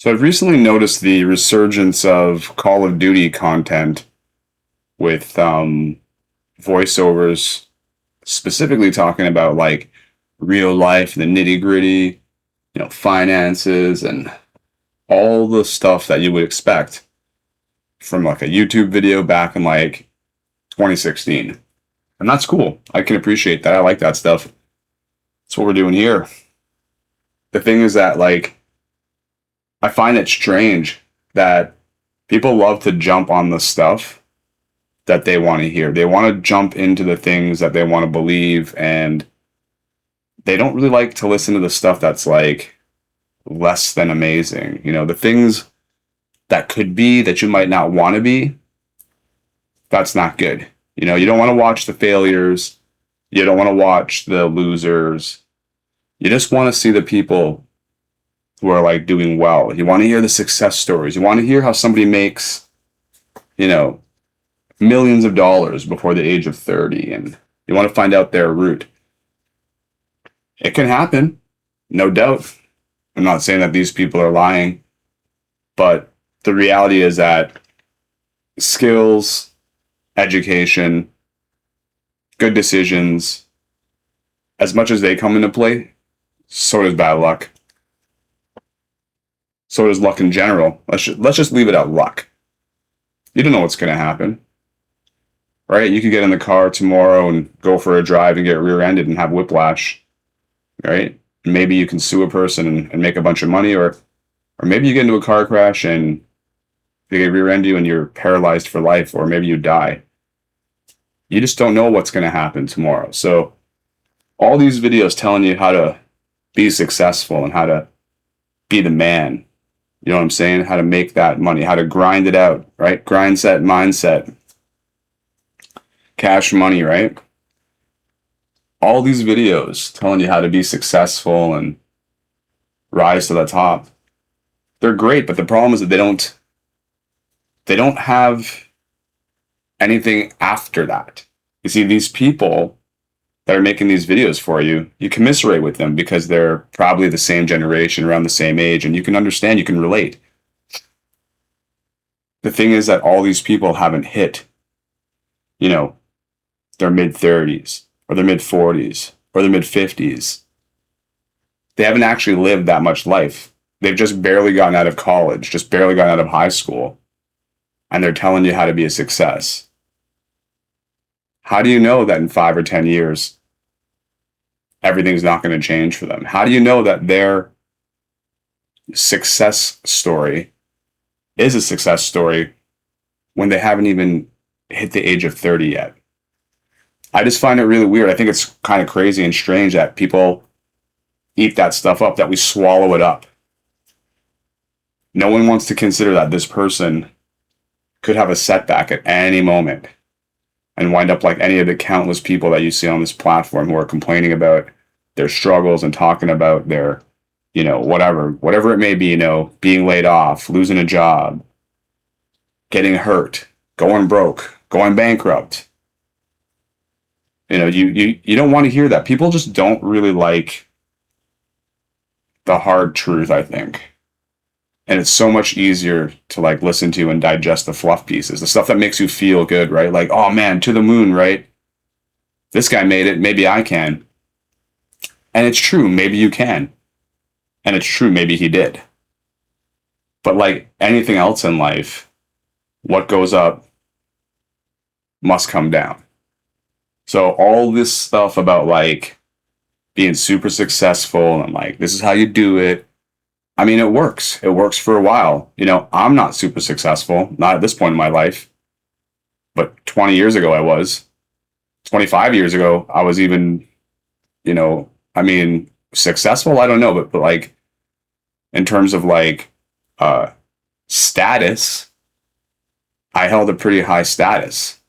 So I've recently noticed the resurgence of Call of Duty content with voiceovers, specifically talking about like real life, the nitty gritty, finances, and all the stuff that you would expect from like a YouTube video back in like 2016. And that's cool. I can appreciate that. I like that stuff. That's what we're doing here. The thing is that like I find it strange that people love to jump on the stuff that they want to hear. They want to jump into the things that they want to believe, and they don't really like to listen to the stuff that's like less than amazing. The things that could be that you might not want to be, that's not good. You don't want to watch the failures. You don't want to watch the losers. You just want to see the people who are like doing well. You want to hear the success stories. You want to hear how somebody makes, millions of dollars before the age of 30, and you want to find out their route. It can happen, no doubt. I'm not saying that these people are lying, but the reality is that skills, education, good decisions, as much as they come into play, so does bad luck. So does luck in general. Let's just leave it at luck. You don't know what's going to happen, right? You could get in the car tomorrow and go for a drive and get rear-ended and have whiplash, right? Maybe you can sue a person and make a bunch of money, or maybe you get into a car crash and they get rear-end you and you're paralyzed for life, or maybe you die. You just don't know what's going to happen tomorrow. So all these videos telling you how to be successful and how to be the man, you know what I'm saying? How to make that money, how to grind it out, right? Grind set mindset, cash money, right? All these videos telling you how to be successful and rise to the top. They're great, but the problem is that they don't have anything after that. You see, these people that are making these videos for you, you commiserate with them because they're probably the same generation, around the same age, and you can understand, you can relate. The thing is that all these people haven't hit, their mid-30s, or their mid-40s, or their mid-50s. They haven't actually lived that much life. They've just barely gotten out of college, just barely gotten out of high school, and they're telling you how to be a success. How do you know that in 5 or 10 years, everything's not going to change for them? How do you know that their success story is a success story when they haven't even hit the age of 30 yet? I just find it really weird. I think it's kind of crazy and strange that people eat that stuff up, that we swallow it up. No one wants to consider that this person could have a setback at any moment and wind up like any of the countless people that you see on this platform who are complaining about their struggles and talking about their, whatever it may be, being laid off, losing a job, getting hurt, going broke, going bankrupt. You don't want to hear that. People just don't really like the hard truth, I think. And it's so much easier to like listen to and digest the fluff pieces, the stuff that makes you feel good, right? Like, oh man, to the moon, right? This guy made it, maybe I can. And it's true, maybe you can. And it's true, maybe he did. But like anything else in life, what goes up must come down. So all this stuff about like being super successful and like, this is how you do it. I mean, it works. It works for a while. I'm not super successful, not at this point in my life. But 20 years ago, I was. 25 years ago, I was even, successful? I don't know. But like, in terms of like status, I held a pretty high status.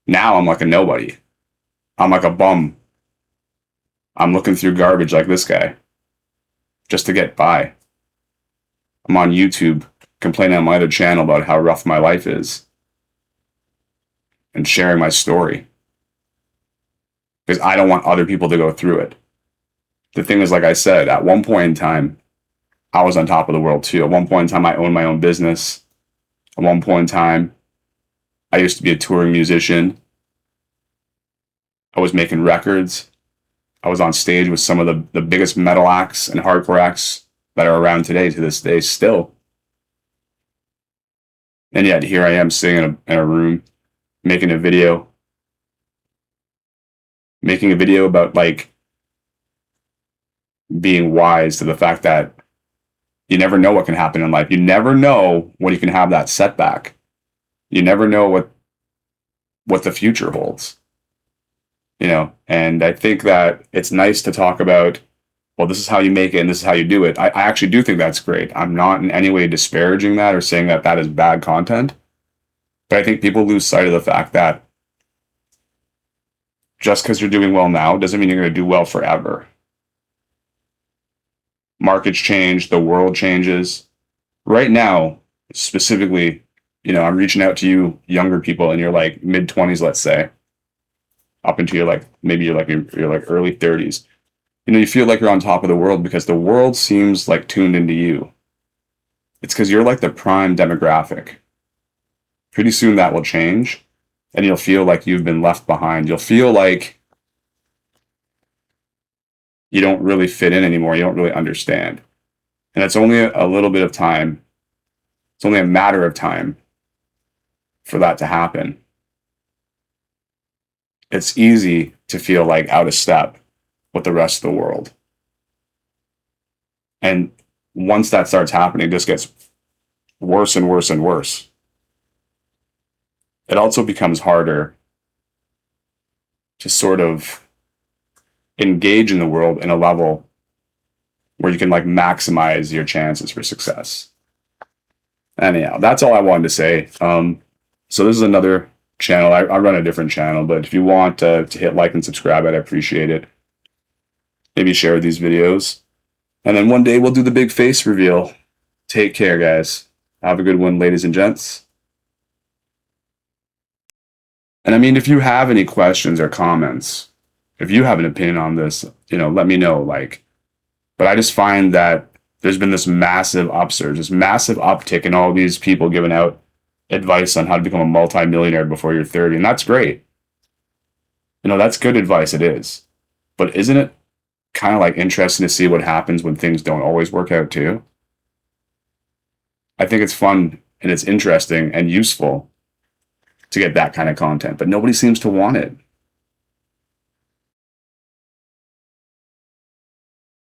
Now I'm like a nobody. I'm like a bum. I'm looking through garbage like this guy, just to get by. I'm on YouTube complaining on my other channel about how rough my life is and sharing my story because I don't want other people to go through it. The thing is, like I said, at one point in time, I was on top of the world too. At one point in time, I owned my own business. At one point in time, I used to be a touring musician. I was making records. I was on stage with some of the biggest metal acts and hardcore acts that are around today to this day still. And yet here I am sitting in a room making a video about like being wise to the fact that you never know what can happen in life. You never know when you can have that setback. You never know what the future holds. You know, and I think that it's nice to talk about, well, this is how you make it and this is how you do it. I actually do think that's great. I'm not in any way disparaging that or saying that that is bad content. But I think people lose sight of the fact that just because you're doing well now doesn't mean you're going to do well forever. Markets change, the world changes. Right now, specifically, you know, I'm reaching out to you younger people in your like mid-20s, let's say, up into your like maybe you're like early 30s. You know, you feel like you're on top of the world because the world seems like tuned into you. It's because you're like the prime demographic. Pretty soon that will change, and you'll feel like you've been left behind. You'll feel like you don't really fit in anymore. You don't really understand. And it's only a little bit of time. It's only a matter of time for that to happen. It's easy to feel like out of step with the rest of the world. And once that starts happening, it just gets worse and worse and worse. It also becomes harder to sort of engage in the world in a level where you can like maximize your chances for success. Anyhow, that's all I wanted to say. So this is another channel. I run a different channel, but if you want to hit like and subscribe, I'd appreciate it. Maybe share these videos. And then one day we'll do the big face reveal. Take care, guys. Have a good one, ladies and gents. And I mean, if you have any questions or comments, if you have an opinion on this, you know, let me know. Like, but I just find that there's been this massive upsurge, this massive uptick in all these people giving out advice on how to become a multi-millionaire before you're 30. And that's great. You know, that's good advice. It is. But isn't it kind of like interesting to see what happens when things don't always work out too? I think it's fun and it's interesting and useful to get that kind of content, but nobody seems to want it.